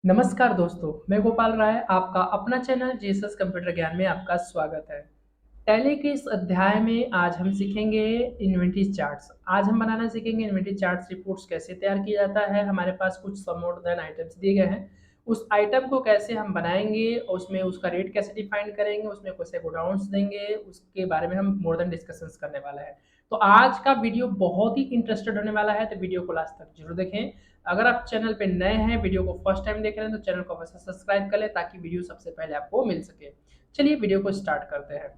नमस्कार दोस्तों, मैं गोपाल राय आपका अपना चैनल जीसस कंप्यूटर ज्ञान में आपका स्वागत है। टैली के इस अध्याय में आज हम सीखेंगे इन्वेंटरी चार्ट्स। आज हम बनाना सीखेंगे इन्वेंटरी चार्ट्स रिपोर्ट्स कैसे तैयार किया जाता है। हमारे पास कुछ सम मोर देन आइटम्स दिए गए हैं, उस आइटम को कैसे हम बनाएंगे, उसमें उसका रेट कैसे डिफाइन करेंगे, उसमें कैसे गोडाउंस देंगे, उसके बारे में हम मोर देन डिस्कशंस करने वाला है। तो आज का वीडियो बहुत ही इंटरेस्टेड होने वाला है, तो वीडियो को लास्ट तक जरूर देखें। अगर आप चैनल पे नए हैं, वीडियो को फर्स्ट टाइम देख रहे हैं, तो चैनल को अवश्य सब्सक्राइब कर लें ताकि वीडियो सबसे पहले आपको मिल सके। चलिए वीडियो को स्टार्ट करते हैं।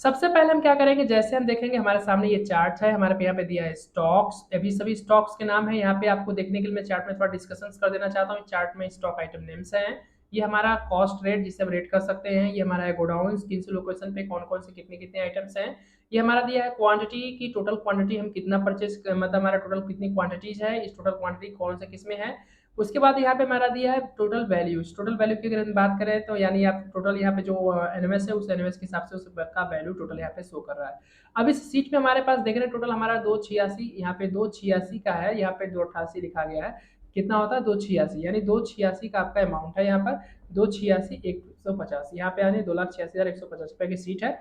सबसे पहले हम क्या करेंगे, जैसे हम देखेंगे हमारे सामने ये चार्ट है, हमारे पे यहाँ पे दिया है स्टॉक्स। अभी सभी स्टॉक्स के नाम है यहाँ पे आपको देखने के लिए मैं चार्ट में थोड़ा डिस्कशंस कर देना चाहता हूँ। चार्ट में स्टॉक आइटम नेम्स हैं, ये हमारा कॉस्ट रेट जिसे हम रेट कर सकते हैं, ये हमारा है गोडाउन किस लोकेशन पे कौन कौन से कितने कितने आइटम्स हैं। ये हमारा दिया है क्वांटिटी की टोटल क्वांटिटी हम कितना परचेज मतलब हमारा टोटल कितनी क्वांटिटीज है, इस टोटल क्वांटिटी कौन से किस में है। उसके बाद यहाँ पे हमारा दिया है टोटल वैल्यूज। टोटल वैल्यू की अगर हम बात करें तो यानी आप टोटल यहाँ पे जो एनएमएस है उस एनएमएस के हिसाब से उसका वैल्यू टोटल यहाँ पे शो कर रहा है। अब इस सीट पे हमारे पास देख रहे हैं टोटल हमारा 286, यहाँ पे 286 का है, यहाँ पे 288 लिखा गया है। कितना होता है 286, यानी 286 का आपका अमाउंट है यहाँ पर। 286,150 यहाँ पे यानी 2,86,150 रुपए की सीट है।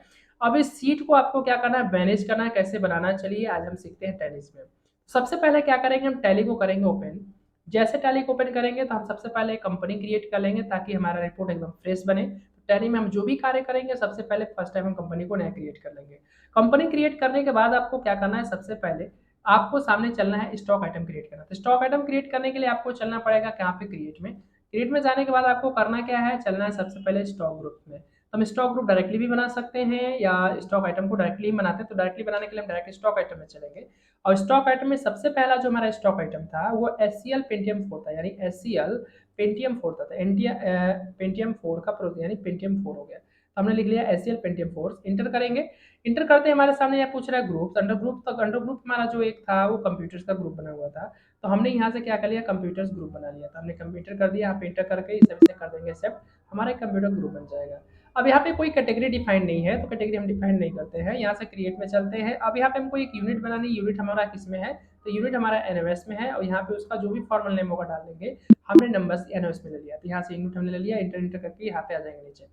अब इस सीट को आपको क्या करना है, मैनेज करना है, कैसे बनाना है, चलिए आज हम सीखते हैं टैली में। सबसे पहले क्या करेंगे, हम टैली को करेंगे ओपन। जैसे टैली को ओपन करेंगे तो हम सबसे पहले कंपनी क्रिएट कर लेंगे ताकि हमारा रिपोर्ट एकदम फ्रेश बने। टैली में हम जो भी कार्य करेंगे सबसे पहले फर्स्ट टाइम हम कंपनी को नया क्रिएट कर लेंगे। कंपनी क्रिएट करने के बाद आपको क्या करना है, सबसे पहले आपको सामने चलना है स्टॉक आइटम क्रिएट करना। तो स्टॉक आइटम क्रिएट करने के लिए आपको चलना पड़ेगा कहाँ पे, क्रिएट में। क्रिएट में जाने के बाद आपको करना क्या है, चलना है सबसे पहले स्टॉक ग्रुप में। तो हम स्टॉक ग्रुप डायरेक्टली भी बना सकते हैं या स्टॉक आइटम को डायरेक्टली बनाते हैं, तो डायरेक्टली बनाने के लिए हम डायरेक्ट स्टॉक आइटम में चलेंगे। और स्टॉक आइटम में सबसे पहला जो हमारा स्टॉक आइटम था वो एस सी एल पेंटियम 4 था, यानी एस सी एल पेंटियम 4 था। पेंटियम 4 का यानी पेंटियम 4 हो गया, तो हमने लिख लिया S C L Pentium 4। Enter करेंगे। इंटर करते हमारे सामने यह पूछ रहा है ग्रुप। अंडर ग्रुप तक अंडर ग्रुप हमारा जो एक था वो कंप्यूटर्स का ग्रुप बना हुआ था, तो हमने यहाँ से क्या कर लिया, कंप्यूटर्स ग्रुप बना लिया था। हमने कंप्यूटर कर दिया, यहाँ पे इंटर करके इसे कर देंगे एक्सेप्ट, हमारा एक कंप्यूटर ग्रुप बन जाएगा। अब यहाँ पे कोई कैटेगरी डिफाइन नहीं है, तो कैटेगरी हम डिफाइन नहीं करते हैं। यहाँ से क्रिएट में चलते हैं। अब यहाँ पे हमको एक यूनिट बनानी, यूनिट हमारा किस में है, तो यूनिट हमारा एनओएस में है, और यहाँ पे उसका जो भी फॉर्मल नेम होगा डाल देंगे। हमने नंबर्स एनओएस में ले लिया, तो यहाँ से यूनिट हमने ले लिया, इंटर इंटर करके यहाँ पे आ जाएंगे नीचे।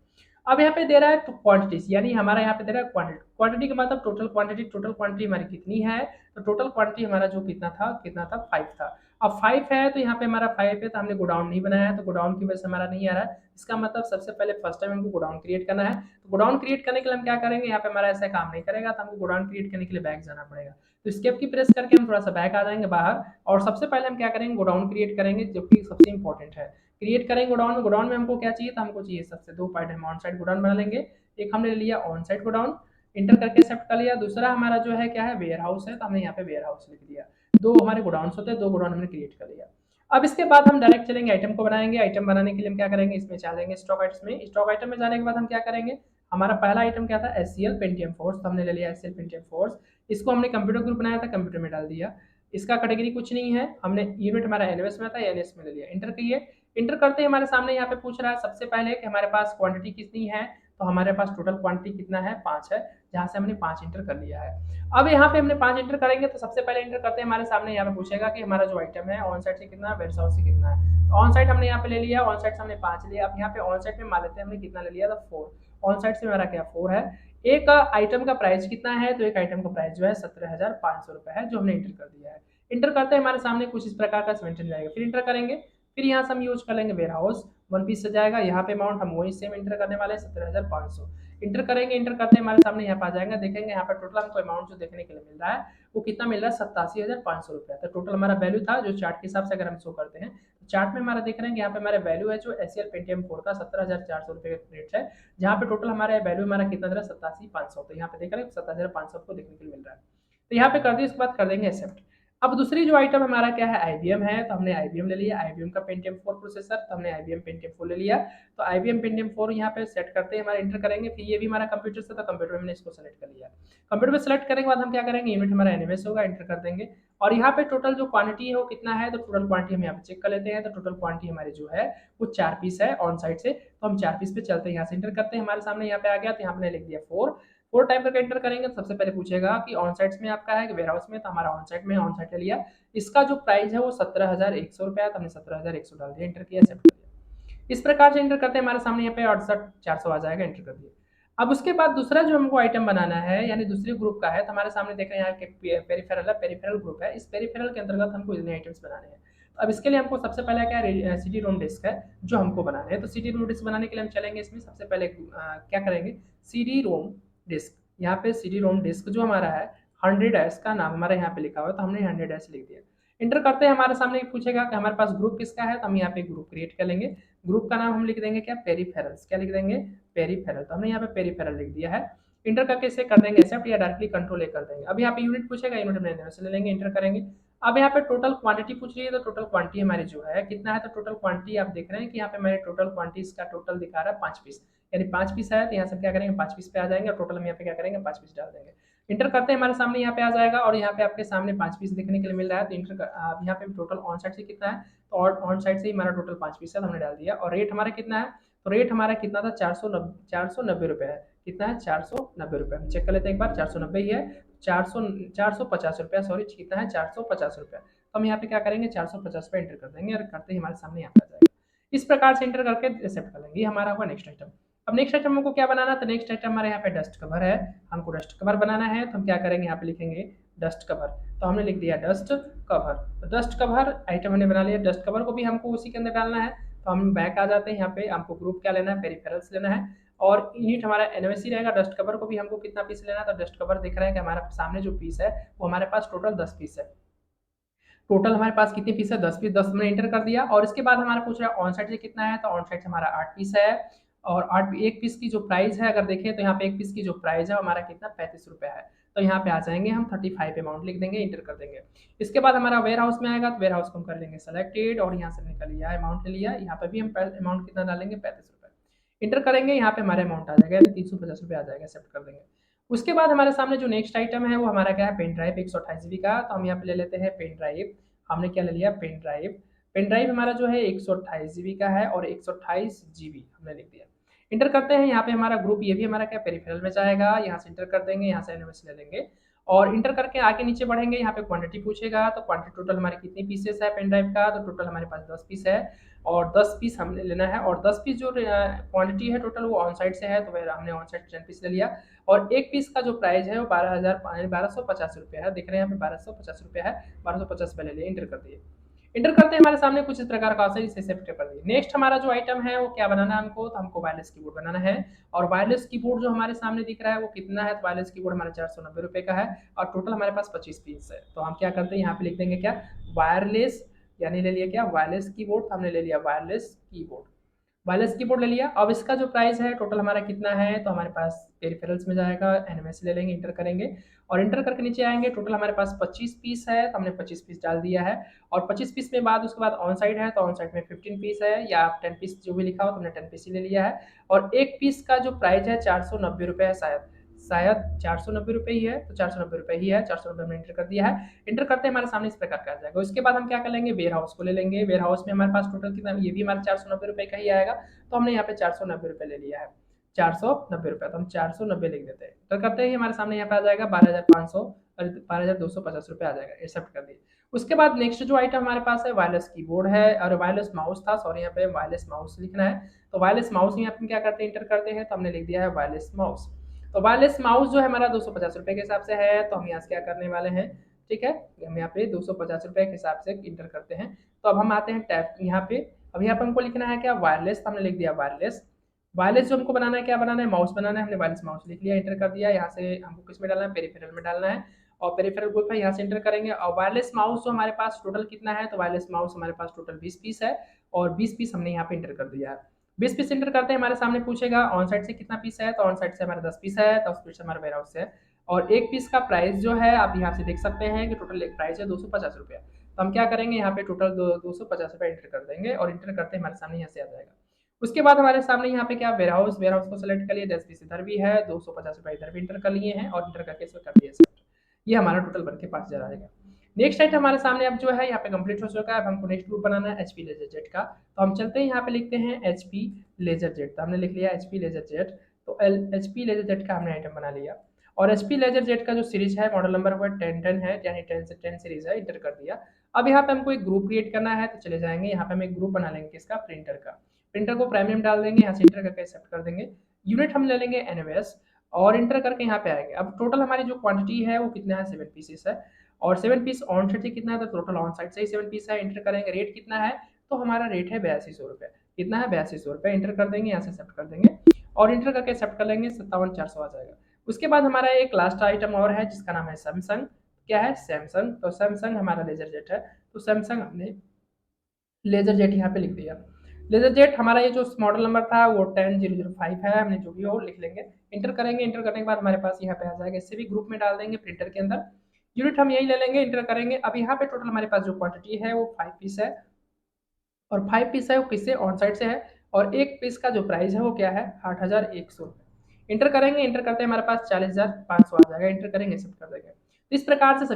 अब यहाँ पे दे रहा है क्वांटिटीज, यानी हमारा यहाँ पे दे रहा है क्वांटिटी। क्वांटिटी का मतलब टोटल क्वांटिटी। टोटल क्वांटिटी हमारी कितनी है, तो टोटल क्वांटिटी हमारा जो कितना था 5 था। अब 5 है तो यहाँ पे हमारा 5 है, तो हमने गोडाउन नहीं बनाया है, तो गोडाउन की वजह से हमारा नहीं आ रहा है। इसका मतलब सबसे पहले फर्स्ट टाइम हमको गोडाउन क्रिएट करना है। तो गोडाउन क्रिएट करने के लिए हम क्या करेंगे, यहाँ पे हमारा ऐसा काम नहीं करेगा, तो हमको गोडाउन क्रिएट करने के लिए बैक जाना पड़ेगा। तो स्केप की प्रेस करके हम थोड़ा सा बैक आ जाएंगे बाहर, और सबसे पहले हम क्या करेंगे, गोडाउन क्रिएट करेंगे, जो कि सबसे इंपॉर्टेंट है। क्रिएट करेंगे गोडाउन में। गोडाउन में हमको क्या चाहिए, तो हमको चाहिए सबसे दो पार्ट, हम ऑन साइड गोडाउन बना लेंगे। एक हमने लिया ऑन साइड गोडाउन, इंटर करके एक्सेप्ट कर लिया। दूसरा हमारा जो है क्या है, वेयर हाउस है, तो हमने यहाँ पे वेयर हाउस लिख दिया। दो हमारे गोडाउन होते हैं, दो गोडाउन हमने क्रिएट कर लिया। अब इसके बाद हम डायरेक्ट चलेंगे आइटम को बनाएंगे। आइटम बनाने के लिए हम क्या करेंगे, इसमें चलेंगे स्टॉक आइटम में। स्टॉक आइटम में जाने के बाद हम क्या करेंगे, हमारा पहला आइटम क्या था, S C L Pentium fours, तो हमने ले लिया S C L Pentium fours. इसको हमने कंप्यूटर ग्रुप बनाया था, कंप्यूटर में डाल दिया। इसका कैटेगरी कुछ नहीं है, हमने यूनिट हमारा एनएस में था, एनएस में ले लिया। इंटर करिए। इंटर करते ही हमारे सामने यहाँ पे पूछ रहा है सबसे पहले कि हमारे पास क्वांटिटी कितनी है, तो हमारे पास टोटल क्वांटिटी कितना है, 5 है, जहाँ से हमने 5 इंटर कर लिया है। अब यहाँ पे हमने 5 इंटर करेंगे, तो सबसे पहले इंटर करते हैं हमारे सामने यहाँ पे पूछेगा कि हमारा जो आइटम है ऑन साइड से कितना है, वेयर हाउस से कितना है। तो ऑन साइड हमने यहाँ पे ले लिया, ऑन साइड से हमने 5 लिया। अब यहाँ पे ऑन साइड में मान लेते हैं हमने कितना ले लिया था, 4। ऑन साइड से हमारा क्या 4 है। एक आइटम का प्राइस कितना है, तो एक आइटम का प्राइस जो है 17,500 रुपए है, जो हमने इंटर कर दिया है। इंटर करते हैं हमारे सामने कुछ इस प्रकार का मेंटेन जाएगा, फिर इंटर करेंगे। फिर यहाँ से हम यूज कर लेंगे वेयर हाउस, वन पीस से जाएगा। यहाँ पे अमाउंट हम वही सेम इंटर करने वाले हैं, 17,500। इंटर करेंगे। इंटर करते हैं हमारे सामने यहाँ पे आ जाएगा, देखेंगे यहाँ पे टोटल हमको अमाउंट जो देखने के लिए मिल रहा है वो कितना मिल रहा है, 87,500 रुपया। तो टोटल हमारा वैल्यू था जो चार्ट के हिसाब से अगर हम शो करते हैं, तो चार्ट में हमारा देख रहे हैं कि यहाँ पे हमारा वैल्यू है जो एस सी एल पेंटियम 4 का 17,400 रुपये का रेट है, जहाँ पे टोटल हमारा वैल्यू हमारा कितना दे रहा है, 87,500। तो यहाँ पे देख रहे हैं 27,500 को देखने के लिए मिल रहा है। तो यहाँ पे कर दिए, उसके बाद कर देंगे एक्सेप्ट। अब दूसरी जो आइटम हमारा क्या है, IBM है, तो हमने IBM ले लिया, IBM का Pentium 4 प्रोसेसर, तो हमने IBM Pentium 4 ले लिया। तो IBM Pentium 4 यहाँ पे सेट करते हैं, हमारा इंटर करेंगे, फिर ये भी हमारा कंप्यूटर से, तो कंप्यूटर में हमने इसको सेलेक्ट कर लिया। कंप्यूटर में सेलेक्ट करने के बाद हम क्या करेंगे, यूनिट हमारा एनएमएस होगा, इंटर कर देंगे। और यहाँ पे टोटल जो क्वांटिटी है वो कितना है, तो टोटल क्वांटिटी हम यहाँ पे चेक कर लेते हैं। तो टोटल क्वांटिटी हमारी जो है वो 4 पीस है ऑन साइड से, तो हम 4 पीस पे चलते हैं, यहाँ से इंटर करते हैं, हमारे सामने यहाँ पे आ गया, तो यहाँ पे लिख दिया 4। 4 टाइप करके एंटर करेंगे तो सबसे पहले पूछेगा कि ऑन साइट्स में आपका है कि वेयर हाउस में, तो हमारा ऑन साइट में, ऑन साइट ले लिया। इसका जो प्राइस है वो 17,100 रुपया है, तो हमने 17,100 डाल दिया, इंटर किया, एक्सेप्ट कर दिया। इस प्रकार से इंटर करते हैं, हमारे सामने यहाँ पे 68,400 आ जाएगा, इंटर कर दिया। अब उसके बाद दूसरा जो हमको आइटम बनाना है, यानी दूसरे ग्रुप का है, तो हमारे सामने देख रहे हैं यहाँ के पेरिफेरल है, पेरिफेरल ग्रुप है। इस पेरिफेरल के अंतर्गत हमको इतने आइटम्स बनाने हैं। तो अब इसके लिए हमको सबसे पहले क्या है, CD रोम डिस्क है जो हमको बनाना है। तो CD रोम डिस्क बनाने के लिए हम चलेंगे इसमें, सबसे पहले क्या करेंगे, CD रोम डिस्क, यहाँ पे CD रोम डिस्क जो हमारा है 100S का नाम हमारा यहाँ पे लिखा हुआ है, तो हमने 100S लिख दिया। इंटर करते हैं, हमारे सामने पूछेगा कि हमारे पास ग्रुप किसका है, तो हम यहाँ पे ग्रुप क्रिएट कर लेंगे। ग्रुप का नाम हम लिख देंगे क्या, पेरिफेरल्स, क्या लिख देंगे, पेरिफेरल, तो हमने यहाँ पे पेरिफेरल लिख दिया है। इंटर करके इसे कर देंगे एक्सेप्ट, या डायरेक्टली कंट्रोल ए कर देंगे। अब यहाँ पे यूनिट पूछेगा, यूनिट हमने एनएमएस ले लेंगे, इंटर करेंगे। अब यहाँ पे टोटल क्वांटिटी पूछ रही है, तो टोटल क्वांटिटी हमारी जो है कितना है, तो टोटल क्वांटिटी आप देख रहे हैं कि यहाँ पे हमारे टोटल क्वांटिटी इसका टोटल दिखा रहा है 5 पीस, यानी 5 पीस है, तो यहाँ से क्या करेंगे 5 पीस पे आ जाएंगे, और टोटल हम यहाँ पे क्या करेंगे 5 पीस डाल देंगे। इंटर करते हैं, हमारे सामने यहाँ पे आ जाएगा, और यहाँ पे आपके सामने 5 पीस देखने के लिए मिल रहा है। तो इंटर अब यहाँ पे टोटल ऑन साइड से कितना है, तो ऑन साइड से ही हमारा टोटल 5 पीस है, तो हमने डाल दिया। और रेट हमारा कितना है, तो रेट हमारा कितना था, 490 रुपये है। कितना है, 490 रुपये। हम चेक कर लेते हैं एक बार, 490 ही है, 450 रुपया, सॉरी कितना है, 450 रुपया। तो हम यहाँ पे क्या करेंगे, 450 रुपये इंटर कर देंगे, और करते ही हमारे सामने यहाँ पे आ जाएगा। इस प्रकार से इंटर करके एक्सेप्ट कर लेंगे, ये हमारा हुआ नेक्स्ट आइटम। अब नेक्स्ट आइटम हमको क्या बनाना है, तो नेक्स्ट आइटम हमारे यहाँ पे डस्ट कवर है, हमको डस्ट कवर बनाना है। तो हम क्या करेंगे, यहाँ पे लिखेंगे डस्ट कवर, तो हमने लिख दिया डस्ट कवर। तो डस्ट कवर आइटम हमने बना लिया, डस्ट कवर को भी हमको उसी के अंदर डालना है। तो हम बैक आ जाते हैं, यहाँ पे हमको ग्रुप क्या लेना है, पेरिफेरल्स लेना है, और यूनिट हमारा एनओएससी रहेगा। डस्ट कवर को भी हमको कितना पीस लेना है, तो डस्ट कवर दिख रहा है कि हमारे सामने जो पीस है वो हमारे पास टोटल 10 पीस है। टोटल हमारे पास कितने पीस है, 10 पीस, 10 हमने इंटर कर दिया। और इसके बाद हमारा पूछ रहा है ऑन साइड से कितना है, तो ऑन साइड से हमारा 8 पीस है। और 8 एक पीस की जो प्राइस है, अगर देखें तो यहाँ पे एक पीस की जो प्राइस है हमारा कितना, 35 रुपया है। तो यहाँ पे आ जाएंगे हम 35 अमाउंट लिख देंगे, इंटर कर देंगे। इसके बाद हमारा वेयर हाउस में आएगा, तो वेयर हाउस को हम कर लेंगे सेलेक्टेड, और यहाँ से निकल लिया अमाउंट ले लिया, यहाँ पे भी हम अमाउंट कितना डालेंगे, 35 रुपये। इंटर करेंगे, यहाँ पे हमारे अमाउंट आ जाएगा, 350 रुपये आ जाएगा, एक्सेप्ट कर देंगे। उसके बाद हमारे सामने जो नेक्स्ट आइटम है वो हमारा क्या है, पेन ड्राइव 128 GB का। तो हम यहाँ पे ले लेते हैं पेन ड्राइव, हमने क्या ले लिया, पेन ड्राइव। पेन ड्राइव हमारा जो है 128 GB का है, और 128 GB हमने लिख दिया। इंटर करते हैं, यहाँ पे हमारा ग्रुप ये भी हमारा क्या पेरिफेरल में जाएगा, यहाँ से इंटर कर देंगे, यहाँ से एनओएस ले लेंगे, और इंटर करके आगे नीचे बढ़ेंगे। यहाँ पे क्वांटिटी पूछेगा, तो क्वांटिटी टोटल हमारे कितनी पीसेस है पेन ड्राइव का, तो टोटल हमारे पास 10 पीस है, और 10 पीस हमने लेना है। और 10 पीस जो क्वांटिटी है टोटल वो ऑन साइड से है, तो हमने ऑन साइड 10 पीस ले लिया। और एक पीस का जो प्राइस है वो 1250 रुपया है, दिख रहे हैं यहाँ पे 1250 रुपया है, 1250 रुपये ले लिए, इंटर कर दिए। इंटर करते हैं, हमारे सामने कुछ इस प्रकार का ऑप्शन, इसे सेलेक्ट कर दिए। नेक्स्ट हमारा जो आइटम है वो क्या बनाना है हमको, तो हमको वायरलेस कीबोर्ड बनाना है। और वायरलेस कीबोर्ड जो हमारे सामने दिख रहा है वो कितना है, तो वायरलेस कीबोर्ड हमारा 490 रुपये का है, और टोटल हमारे पास 25 पीस है। तो हम क्या करते हैं, यहाँ पे लिख देंगे क्या, वायरलेस, यानी ले लिया क्या, वायरलेस कीबोर्ड, हमने ले लिया वायरलेस कीबोर्ड, वायरलेस कीबोर्ड ले लिया। अब इसका जो प्राइस है टोटल हमारा कितना है, तो हमारे पास पेरिफेरल्स में जाएगा, एनएमएस ले लेंगे, इंटर करेंगे, और इंटर करके नीचे आएंगे। टोटल हमारे पास 25 पीस है, तो हमने 25 पीस डाल दिया है। और 25 पीस में बाद उसके बाद ऑन साइड है, तो ऑन साइड में 15 पीस है, या 10 पीस जो भी लिखा हो, तो हमने 10 पीस ही ले लिया है। और एक पीस का जो प्राइस है 490 रुपये है, शायद शायद 490 रुपये ही है, तो 490 रुपये ही है, 490 हमने इंटर कर दिया है। इंटर करते हैं, हमारे सामने इस प्रकार का आ जाएगा। उसके बाद हम क्या कर लेंगे, वेयर हाउस को ले लेंगे। वेयर हाउस में हमारे पास टोटल कितना, ये भी हमारे 490 रुपये का ही आएगा, तो हमने यहाँ पे 490 रुपये ले लिया है, 490 रुपये, तो हम 490 लिख देते हैं। तो करते ही हमारे सामने यहाँ पे आ जाएगा 12,500 और 12,250 रुपये आ जाएगा, एक्सेप्ट कर दिए। उसके बाद नेक्स्ट जो आइटम हमारे पास है, वायरलेस कीबोर्ड है, और वायरलेस माउस था, सॉरी यहाँ पे वायरलेस माउस लिखना है। तो वायरलेस माउस यहाँ पे क्या करते हैं, इंटर करते हैं, तो हमने लिख दिया है वायरलेस माउस। तो वायरलेस माउस जो है हमारा 250 रुपये के हिसाब से है, तो हम यहाँ से क्या करने वाले हैं, ठीक है, हम यहाँ पे 250 रुपये के हिसाब से इंटर करते हैं। तो अब हम आते हैं टैब यहाँ पे। अब यहाँ पे हमको लिखना है क्या, वायरलेस, तो हमने लिख दिया वायरलेस। वायरलेस जो हमको बनाना है, क्या बनाना है, माउस बनाना है, हमने वायरलेस माउस लिख लिया, इंटर कर दिया। यहाँ से हमको किस में डालना है, पेरिफेरल में डालना है, और पेरिफेरल ग्रुप है, यहाँ से इंटर करेंगे। और वायरलेस माउस जो हमारे पास टोटल कितना है, तो वायरलेस माउस हमारे पास टोटल 20 पीस है, और 20 पीस हमने यहाँ पे इंटर कर दिया है। 20 पीस इंटर करते हैं, हमारे सामने पूछेगा ऑन साइड से कितना पीस है, तो ऑन साइड से हमारा 10 पीस है, 10 पीस हमारा वेयर हाउस है। और एक पीस का प्राइस जो है आप यहाँ से देख सकते हैं कि टोटल एक प्राइस है 250 रुपया। तो हम क्या करेंगे, यहाँ पे टोटल 250 रुपया इंटर कर देंगे और इंटर करते हमारे सामने यहाँ से आ जाएगा। उसके बाद हमारे सामने यहाँ पे क्या वेयर हाउस को सेलेक्ट कर लिए, 10 पीस इधर भी है, 250 रुपया इधर भी इंटर कर लिए हैं और इंटर करके इसमें कर दिया सेट। ये हमारा टोटल बन के 5000 आएगा। नेक्स्ट आइटम हमारे सामने अब जो है यहाँ पे कंप्लीट हो चुका है। अब हमको नेक्स्ट ग्रुप बनाना है एचपी लेजर जेट का। तो हम चलते हैं यहाँ पे लिखते हैं एचपी लेजर जेट। तो हमने लिख लिया एचपी लेजर जेट। तो एचपी लेजर जेट का हमने आइटम बना लिया और एचपी लेजर जेट का जो सीरीज है मॉडल नंबर वो 1010 है, यानी 10 से 10 सीरीज है, इंटर कर दिया। अब यहाँ पे हमको एक ग्रुप क्रिएट करना है, तो चले जाएंगे यहाँ पे हम एक ग्रुप बना लेंगे किसका, प्रिंटर का। प्रिंटर को प्राइमरी में डाल देंगे, यहाँ से इंटर करके एक्सेप्ट कर देंगे। यूनिट हम ले लेंगे एनएवएस और इंटर करके यहाँ पे आएंगे। अब टोटल हमारी जो क्वांटिटी है वो कितना है, 7 पीसेस है और 7 पीस ऑन साइड से कितना है, तो टोटल ऑन साइड से ही 7 पीस है। इंटर करेंगे, रेट कितना है, तो हमारा रेट है 8200 रुपये। कितना है, 8200 रुपये। इंटर कर देंगे, यहाँ से एक्सेप्ट कर देंगे और इंटर करके एक्सेप्ट कर लेंगे, 57,400 आ जाएगा। उसके बाद हमारा एक लास्ट आइटम और है जिसका नाम है सैमसंग। क्या है, सैमसंग। तो सैमसंग हमारा लेजर जेट है, तो सैमसंग हमने लेजर जेट यहाँ पे लिख दिया। लेजर जेट हमारा ये जो मॉडल नंबर था वो 10005 है, हमने जो भी हो लिख लेंगे। इंटर करेंगे, इंटर करने के बाद हमारे पास यहाँ पे आ जाएगा, इससे भी ग्रुप में डाल देंगे प्रिंटर के अंदर। यूनिट हम यही ले लेंगे, इंटर करेंगे। अब यहाँ पे टोटल हमारे पास जो क्वांटिटी है वो 5 पीस है और 5 पीस है वो किससे, ऑन साइड से है। और एक पीस का जो प्राइस है वो क्या है, 8100 रुपये। इंटर करेंगे, इंटर करते हैं हमारे पास 40,500 आ जाएगा। इंटर करेंगे, एक्सेप्ट कर देंगे। तो इस प्रकार से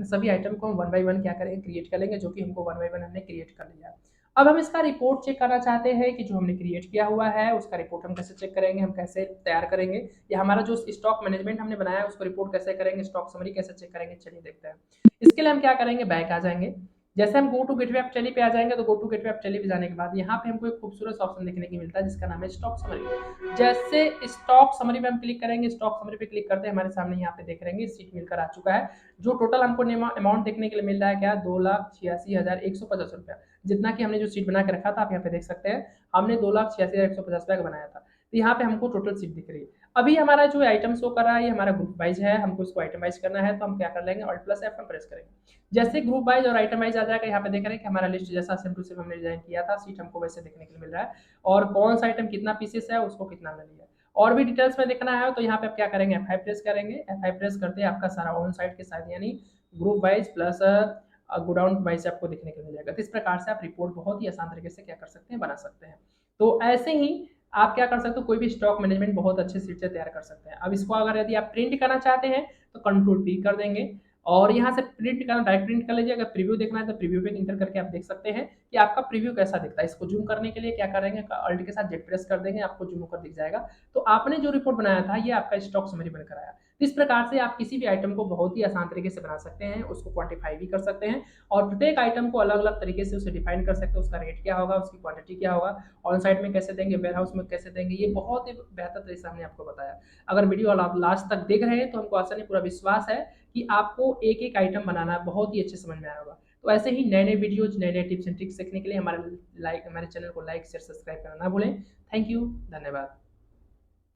सभी आइटम को हम वन बाई वन क्या करेंगे, क्रिएट कर लेंगे, जो कि हमको वन बाई वन हमने क्रिएट कर लिया। अब हम इसका रिपोर्ट चेक करना चाहते हैं कि जो हमने क्रिएट किया हुआ है उसका रिपोर्ट हम कैसे चेक करेंगे, हम कैसे तैयार करेंगे, या हमारा जो स्टॉक मैनेजमेंट हमने बनाया है उसको रिपोर्ट कैसे करेंगे, स्टॉक समरी कैसे चेक करेंगे, चलिए देखते हैं। इसके लिए हम क्या करेंगे, बैक आ जाएंगे। जैसे हम go to gateway of Tally पे आ जाएंगे, तो go to gateway of Tally पे जाने के बाद यहाँ पे हमको एक खूबसूरत ऑप्शन देखने को मिलता है जिसका नाम है स्टॉक समरी। जैसे स्टॉक समरी पे हम क्लिक करेंगे, स्टॉक समरी पे क्लिक करते हैं हमारे सामने यहाँ पे देख रहे हैं सीट मिलकर आ चुका है। जो टोटल हमको अमाउंट देखने के लिए मिल रहा है क्या, 2,86,150 रुपया। जितना कि हमने जो सीट बना के रखा था आप यहाँ पे देख सकते हैं, हमने 2,86,150 रुपया का बनाया था। तो यहाँ पे हमको टोटल सीट दिख रही है। अभी हमारा जो आइटम शो कर रहा है ये हमारा ग्रुप वाइज है, हमको इसको आइटम वाइज करना है, तो हम क्या कर लेंगे, ऑल्ट प्लस एफ प्रेस करेंगे। जैसे ग्रुप वाइज और आइटम वाइज आ जाएगा, यहाँ पे देख रहे हैं कि हमारा लिस्ट जैसा सेम टू सेम हमने डिजाइन किया था, सीट हमको वैसे देखने के लिए मिल रहा है और कौन सा आइटम कितना पीसेस है उसको कितना मिल लिया। और भी डिटेल्स में देखना है तो यहाँ पे आप क्या करेंगे, F5 प्रेस करेंगे। F5 प्रेस करते हैं आपका सारा ऑन साइड के साथ यानी group wise plus godown wise आपको देखने को मिल जाएगा। तो इस प्रकार से आप रिपोर्ट बहुत ही आसान तरीके से क्या कर सकते हैं, बना सकते हैं। तो ऐसे ही आप क्या कर सकते हो, कोई भी स्टॉक मैनेजमेंट बहुत अच्छे सीट से तैयार कर सकते हैं। अब इसको अगर यदि आप प्रिंट करना चाहते हैं तो कंट्रोल पी कर देंगे और यहाँ से प्रिंट करना, डायरेक्ट प्रिंट कर लीजिए। अगर प्रीव्यू देखना है तो प्रीव्यू पे इंटर करके आप देख सकते हैं कि आपका प्रीव्यू कैसा दिखता है। इसको जूम करने के लिए क्या करेंगे, अल्ट के साथ जेड प्रेस कर देंगे, आपको जूम होकर दिख जाएगा। तो आपने जो रिपोर्ट बनाया था ये आपका स्टॉक समरी बनकर आया। इस प्रकार से आप किसी भी आइटम को बहुत ही आसान तरीके से बना सकते हैं, उसको क्वांटिफाई भी कर सकते हैं और प्रत्येक आइटम को अलग अलग तरीके से उसे डिफाइन कर सकते हैं। उसका रेट क्या होगा, उसकी क्वांटिटी क्या होगा, ऑन साइड में कैसे देंगे, वेयर हाउस में कैसे देंगे, ये बहुत ही बेहतर तरीके से हमने आपको बताया। अगर वीडियो आप लास्ट तक देख रहे हैं तो हमको आसानी पूरा विश्वास है कि आपको एक एक आइटम बनाना बहुत ही अच्छे समझ में आया होगा। तो ऐसे ही नए नए वीडियोज, नए नए टिप्स एंड ट्रिक्स सीखने के लिए हमारे चैनल को लाइक शेयर सब्सक्राइब करना ना भूलें। थैंक यू, धन्यवाद।